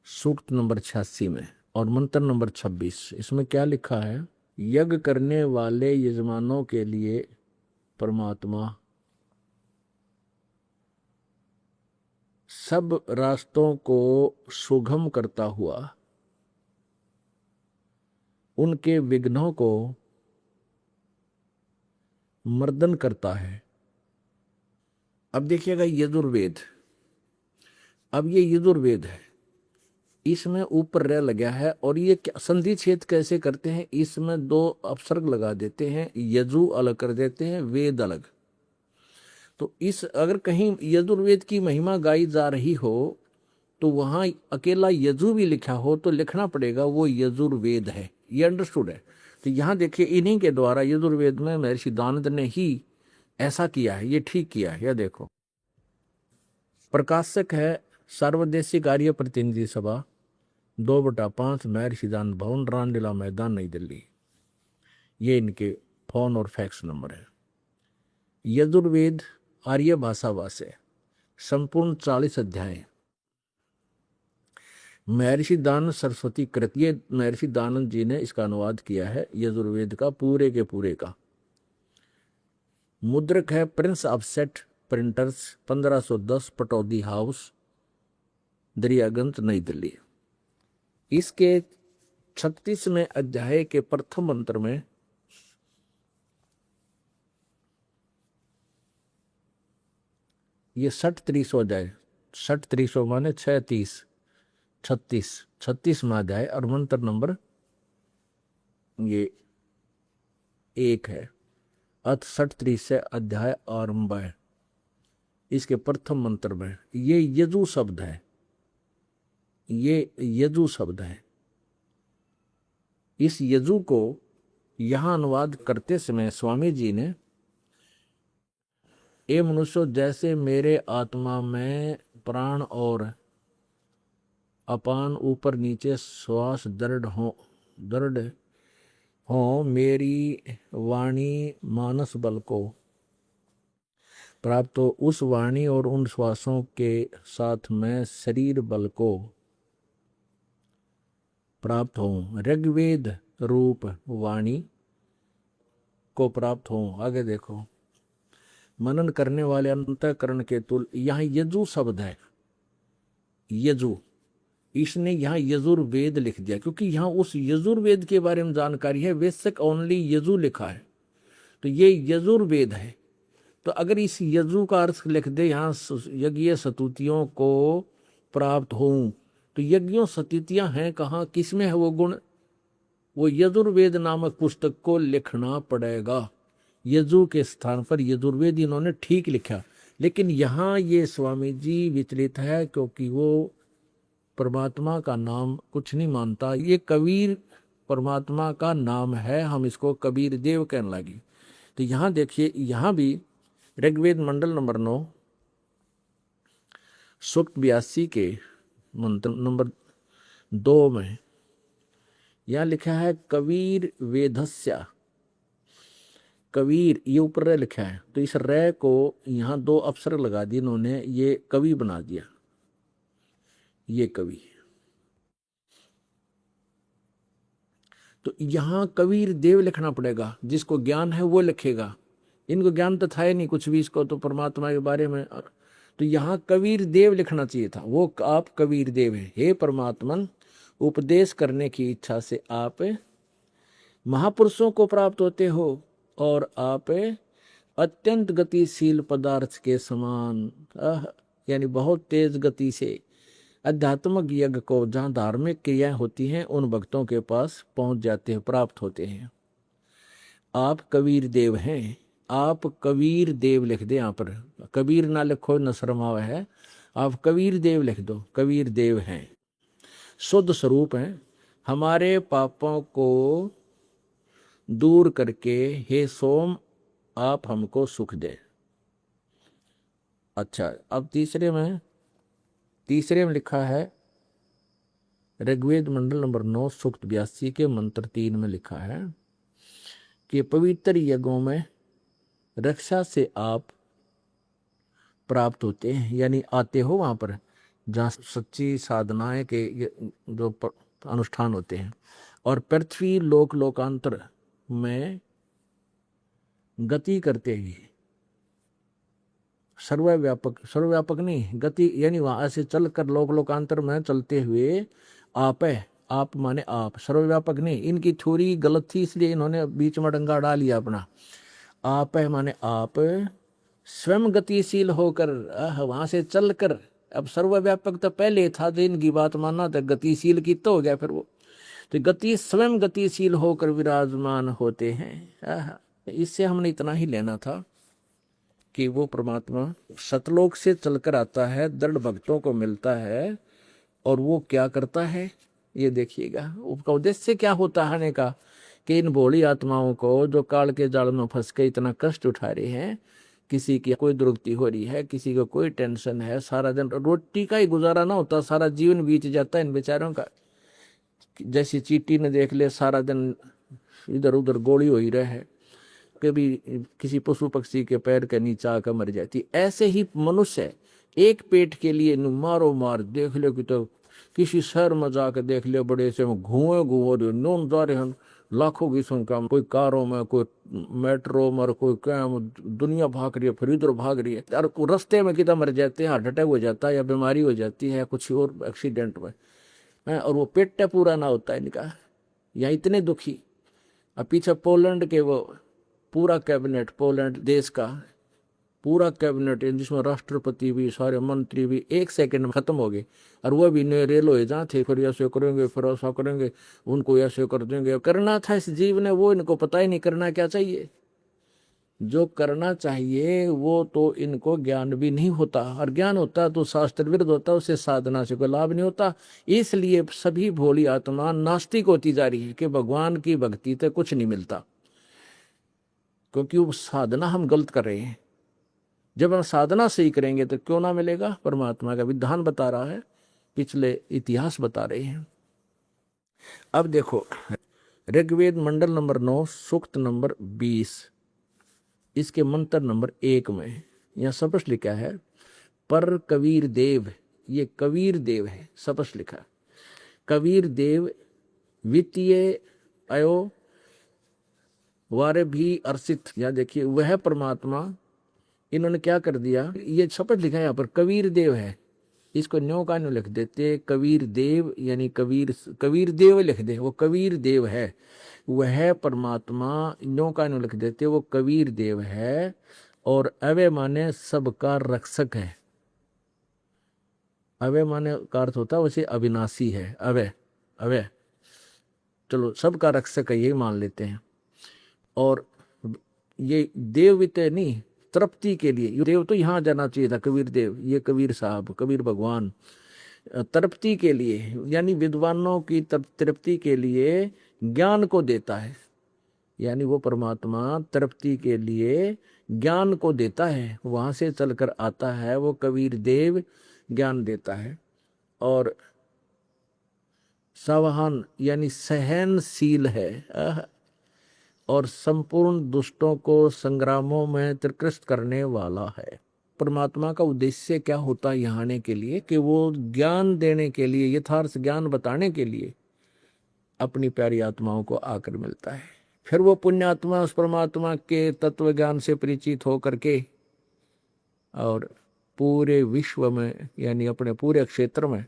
सूक्त नंबर 86 में और मंत्र नंबर 26, इसमें क्या लिखा है? यज्ञ करने वाले यजमानों के लिए परमात्मा सब रास्तों को सुगम करता हुआ उनके विघ्नों को मर्दन करता है। अब देखिएगा यजुर्वेद, अब ये यजुर्वेद है, इसमें ऊपर रह लगा है और ये संधि छेद कैसे करते हैं? इसमें 2 अपसर्ग लगा देते हैं, यजु अलग कर देते हैं, वेद अलग। तो इस अगर कहीं यजुर्वेद की महिमा गाई जा रही हो तो वहां अकेला यजु भी लिखा हो तो लिखना पड़ेगा वो यजुर्वेद है। ये अंडरस्टूड है। तो यहाँ देखिए इन्हीं के द्वारा यजुर्वेद में महर्षि दानंद ने ही ऐसा किया है, ये ठीक किया है। यह देखो प्रकाशक है सार्वदेशिक आर्य प्रतिनिधि सभा, 2/5 महर्षि दानंद भवन, रामलीला मैदान, नई दिल्ली। ये इनके फोन और फैक्स नंबर है। यजुर्वेद आर्य भाषा भाष्य संपूर्ण 40 अध्याय, महर्षि दानंद सरस्वती कृत। ये महर्षि दानंद जी ने इसका अनुवाद किया है यजुर्वेद का पूरे के पूरे का। मुद्रक है Prince offset printers, 1510 Pataudi house, Daryaganj, नई दिल्ली। इसके 36वें अध्याय के प्रथम मंत्र में ये 60-30 अध्याय, 60-30 माने 36, 36वां अध्याय और मंत्र नंबर ये 1 है। अथ 60-30 अध्याय आरंभ है। इसके प्रथम मंत्र में ये यजु शब्द है, ये यजु शब्द है। इस यजु को यहां अनुवाद करते समय स्वामी जी ने ए मनुष्य जैसे मेरे आत्मा में प्राण और अपान ऊपर नीचे श्वास दृढ़ हो मेरी वाणी मानस बल को प्राप्त हो, उस वाणी और उन श्वासों के साथ में शरीर बल को प्राप्त हो, ऋग्वेद रूप वाणी को प्राप्त हो। आगे देखो मनन करने वाले अंतःकरण के तुल। यहाँ यजु शब्द है, यजु, इसने यहाँ यजुर्वेद लिख दिया क्योंकि यहाँ उस यजुर्वेद के बारे में जानकारी है। वेदक ओनली यजु लिखा है तो ये यजुर्वेद है। तो अगर इस यजु का अर्थ लिख दे यहाँ यज्ञ स्तुतियों को प्राप्त हो, तो यज्ञों स्तुतियां हैं कहाँ, किसमें है वो गुण? वो यजुर्वेद नामक पुस्तक को लिखना पड़ेगा। यजु के स्थान पर यजुर्वेद इन्होंने ठीक लिखा। लेकिन यहाँ ये स्वामी जी विचलित है क्योंकि वो परमात्मा का नाम कुछ नहीं मानता। ये कबीर परमात्मा का नाम है, हम इसको कबीर देव कहने लगे। तो यहाँ देखिए, यहाँ भी ऋग्वेद मंडल नंबर 9 सूक्त 82 के मंत्र नंबर 2 में यहाँ लिखा है कबीर वेदस्या। कबीर ये ऊपर रे लिखा है तो इस रे को यहाँ 2 अक्षर लगा दिए इन्होंने, ये कवि बना दिया, ये कवि। तो यहाँ कबीर देव लिखना पड़ेगा, जिसको ज्ञान है वो लिखेगा। इनको ज्ञान तो था ही नहीं कुछ भी इसको तो परमात्मा के बारे में। तो यहाँ कबीर देव लिखना चाहिए था, वो आप कबीर देव है। हे परमात्मन, उपदेश करने की इच्छा से आप महापुरुषों को प्राप्त होते हो और आप अत्यंत गतिशील पदार्थ के समान यानी बहुत तेज गति से आध्यात्मिक यज्ञ को, जहाँ धार्मिक क्रियाएं होती हैं, उन भक्तों के पास पहुंच जाते हैं, प्राप्त होते हैं। आप कबीर देव हैं, आप कबीर देव लिख दे। यहाँ पर कबीर ना लिखो, न शर्मावा है, आप कबीर देव लिख दो। कबीर देव हैं, शुद्ध स्वरूप हैं, हमारे पापों को दूर करके हे सोम आप हमको सुख दे। अच्छा, अब तीसरे में लिखा है, ऋग्वेद मंडल नंबर 9 सूक्त 82 के मंत्र 3 में लिखा है कि पवित्र यज्ञों में रक्षा से आप प्राप्त होते हैं, यानी आते हो वहां पर जहाँ सच्ची साधनाएं के जो अनुष्ठान होते हैं। और पृथ्वी लोक लोकांतर में गति करते हुए, सर्वव्यापक नहीं, गति यानी वहां से चल कर लोक लोकांतर में चलते हुए आप है। आप माने आप, सर्वव्यापक नहीं। इनकी थ्योरी गलत थी, इसलिए इन्होंने बीच में डंगा डाल लिया अपना। आप है माने आप स्वयं गतिशील होकर वहां से चल कर, अब सर्वव्यापक तो पहले था, तो इनकी बात मानना तो गतिशील की तो हो गया फिर वो, तो गति स्वयं गतिशील होकर विराजमान होते हैं। इससे हमने इतना ही लेना था कि वो परमात्मा सतलोक से चलकर आता है, दृढ़ भक्तों को मिलता है, और वो क्या करता है ये देखिएगा। उसका उद्देश्य क्या होता है आने का, कि इन भोली आत्माओं को जो काल के जाल में फंस के इतना कष्ट उठा रहे हैं, किसी की कोई दुर्गति हो रही है, किसी को कोई टेंशन है, सारा दिन रोटी का ही गुजारा ना होता, सारा जीवन बीत जाता है इन बेचारों का। जैसे चींटी ने देख ले, सारा दिन इधर उधर गोली हो ही रहे, कभी किसी पशु पक्षी के पैर के नीचे आकर मर जाती। ऐसे ही मनुष्य एक पेट के लिए मारो मार देख लो कि तो किसी शहर में जाकर देख लियो, बड़े से घुए नोन जा रहे हैं लाखों की संख्या में, कोई कारों में, कोई मेट्रो में, कोई क्या दुनिया भाग रही है, फिर इधर भाग रही है, और रास्ते में कितना मर जाते हैं, हार्ट अटैक हो जाता है या बीमारी हो जाती है कुछ और एक्सीडेंट में, और वो पेट पूरा ना होता है इनका, या इतने दुखी। अब पीछे पोलैंड के वो पूरा कैबिनेट, पोलैंड देश का पूरा कैबिनेट, जिसमें राष्ट्रपति भी, सारे मंत्री भी एक सेकंड में खत्म हो गए, और वो भी रेल हो जहाँ थे, फिर ऐसे करेंगे, फिर ऐसा करेंगे, उनको ऐसे कर देंगे। करना था इस जीव ने, वो इनको पता ही नहीं करना क्या चाहिए। जो करना चाहिए वो तो इनको ज्ञान भी नहीं होता, और ज्ञान होता तो शास्त्र विरुद्ध होता, उससे साधना से कोई लाभ नहीं होता। इसलिए सभी भोली आत्मा नास्तिक होती जा रही है कि भगवान की भक्ति से कुछ नहीं मिलता, क्योंकि वो साधना हम गलत कर रहे हैं। जब हम साधना सही करेंगे तो क्यों ना मिलेगा। परमात्मा का विधान बता रहा है, पिछले इतिहास बता रहे हैं। अब देखो, ऋग्वेद मंडल नंबर 9 सूक्त नंबर 20 इसके मंत्र नंबर 1 में यह स्पष्ट लिखा है, पर कबीर देव, ये कबीर देव है, स्पष्ट लिखा, कबीर देव वित्तीय अयो वारे भी अर्षित। या देखिए, वह परमात्मा, इन्होंने क्या कर दिया, ये शपथ लिखा है यहाँ पर कबीर देव है, इसको न्यो का न्यो लिख देते, कबीर देव यानी कबीर देव लिख दे, वो कबीर देव है, वह परमात्मा न्यो का न्यो लिख देते, वो कबीर देव है। और अवय माने सबका रक्षक है, अवय माने का अर्थ होता है वैसे अविनाशी है, अवय चलो सबका रक्षक है, ये मान लेते हैं। और ये देव वित्य नहीं, तृप्ति के लिए, देव तो यहाँ जाना चाहिए था, कबीर देव, ये कबीर साहब, कबीर भगवान, तृप्ति के लिए यानी विद्वानों की तृप्ति के लिए ज्ञान को देता है, यानी वो परमात्मा तृप्ति के लिए ज्ञान को देता है, वहां से चलकर आता है, वो कबीर देव ज्ञान देता है। और सावधान यानी सहनशील है, और संपूर्ण दुष्टों को संग्रामों में त्रिकृष्ट करने वाला है। परमात्मा का उद्देश्य क्या होता है यहाँ आने के लिए, कि वो ज्ञान देने के लिए, यथार्थ ज्ञान बताने के लिए अपनी प्यारी आत्माओं को आकर मिलता है। फिर वो पुण्यात्मा उस परमात्मा के तत्व ज्ञान से परिचित हो करके और पूरे विश्व में यानी अपने पूरे क्षेत्र में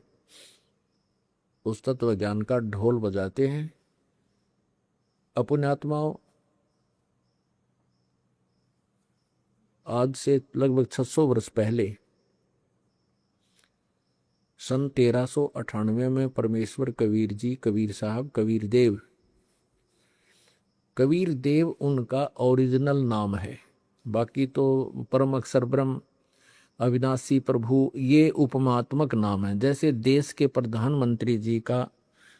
उस तत्व ज्ञान का ढोल बजाते हैं। अपुण्यात्माओं, आज से लगभग 600 वर्ष पहले सन 1398 में परमेश्वर कबीर जी, कबीर साहब, कबीर देव उनका ओरिजिनल नाम है। बाकी तो परम अक्षर ब्रह्म, अविनाशी प्रभु, ये उपमात्मक नाम है। जैसे देश के प्रधानमंत्री जी का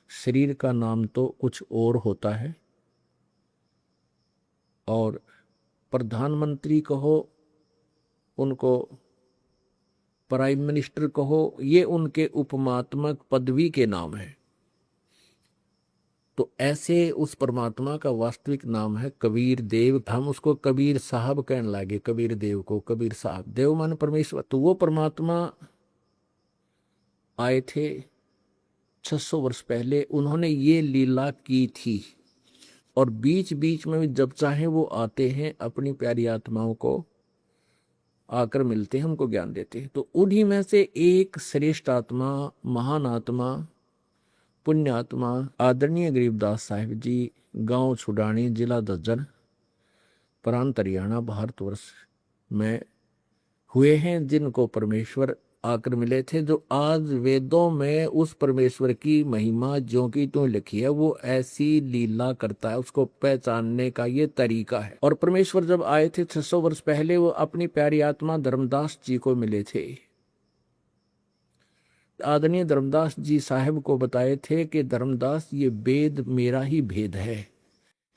शरीर का नाम तो कुछ और होता है, और प्रधानमंत्री कहो, उनको प्राइम मिनिस्टर कहो, ये उनके उपमात्मक पदवी के नाम है। तो ऐसे उस परमात्मा का वास्तविक नाम है कबीर देव। हम उसको कबीर साहब कहने लगे, कबीर देव को कबीर साहब। देव माने परमेश्वर। तो वो परमात्मा आए थे 600 वर्ष पहले, उन्होंने ये लीला की थी, और बीच बीच में भी जब चाहे वो आते हैं, अपनी प्यारी आत्माओं को आकर मिलते हैं, उनको ज्ञान देते हैं। तो उन्हीं में से एक श्रेष्ठ आत्मा, महान आत्मा, पुण्यात्मा आदरणीय गरीबदास साहिब जी, गांव छुडानी, जिला दज्जन, प्रांत हरियाणा, भारतवर्ष में हुए हैं, जिनको परमेश्वर आकर मिले थे। जो आज वेदों में उस परमेश्वर की महिमा जो की तो लिखी है, वो ऐसी लीला करता है, उसको पहचानने का ये तरीका है। और परमेश्वर जब आए थे 600 वर्ष पहले, वो अपनी प्यारी आत्मा धर्मदास जी को मिले थे। आदरणीय धर्मदास जी साहब को बताए थे कि धर्मदास, ये वेद मेरा ही भेद है,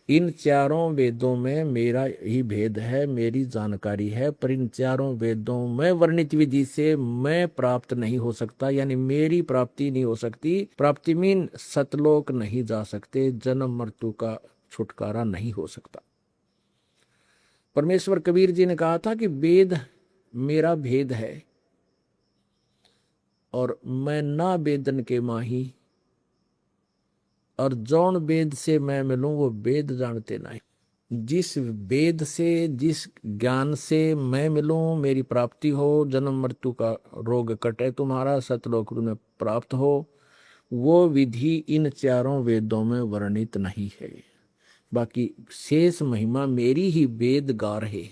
इन चारों वेदों में मेरा ही भेद है, मेरी जानकारी है, पर इन चारों वेदों में वर्णित विधि से मैं प्राप्त नहीं हो सकता, यानी मेरी प्राप्ति नहीं हो सकती। प्राप्ति मीन सतलोक नहीं जा सकते, जन्म मृत्यु का छुटकारा नहीं हो सकता। परमेश्वर कबीर जी ने कहा था कि वेद मेरा भेद है, और मैं ना वेदन के माही, और जौन वेद से मैं मिलूं वो वेद जानते नहीं। जिस वेद से, जिस ज्ञान से मैं मिलूं, मेरी प्राप्ति हो, जन्म मृत्यु का रोग कटे, तुम्हारा सतलोक में प्राप्त हो, वो विधि इन चारों वेदों में वर्णित नहीं है। बाकी शेष महिमा मेरी ही वेद गा रहे।